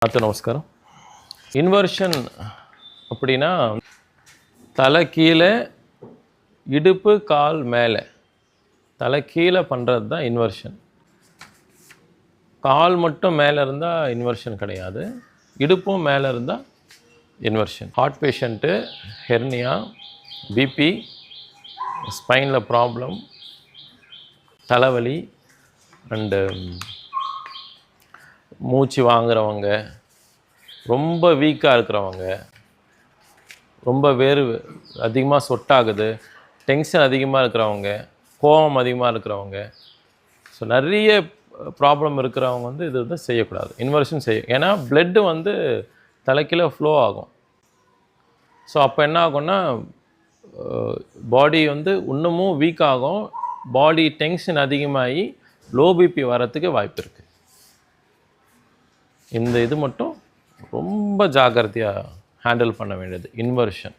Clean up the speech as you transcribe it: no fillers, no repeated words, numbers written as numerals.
நமஸ்காரம். இன்வர்ஷன் அப்படின்னா தலை கீழே, இடுப்பு கால் மேலே, தலை கீழே பண்ணுறது தான் இன்வர்ஷன். கால் மட்டும் மேலே இருந்தால் இன்வர்ஷன் கிடையாது, இடுப்பும் மேலே இருந்தால் இன்வர்ஷன். ஹார்ட் பேஷண்ட்டு, ஹெர்னியா, பிபி, ஸ்பைனில் ப்ராப்ளம், தலைவலி அண்டு மூச்சு வாங்குறவங்க, ரொம்ப வீக்காக இருக்கிறவங்க, ரொம்ப அதிகமாக சொட்டாகுது, டென்ஷன் அதிகமாக இருக்கிறவங்க, கோபம் அதிகமாக இருக்கிறவங்க, ஸோ நிறைய ப்ராப்ளம் இருக்கிறவங்க வந்து இது வந்து செய்யக்கூடாது, இன்வர்ஷன் ஏன்னா பிளட்டு வந்து தலைக்கீழ ஃப்ளோ ஆகும். ஸோ அப்போ என்ன ஆகும்னா பாடி வந்து இன்னமும் வீக் ஆகும், பாடி டென்ஷன் அதிகமாகி லோ பிபி வரத்துக்கு வாய்ப்பு இருக்குது. இந்த இது மட்டும் ரொம்ப ஜாக்கிரதையாக ஹேண்டில் பண்ண வேண்டியது இன்வர்ஷன்.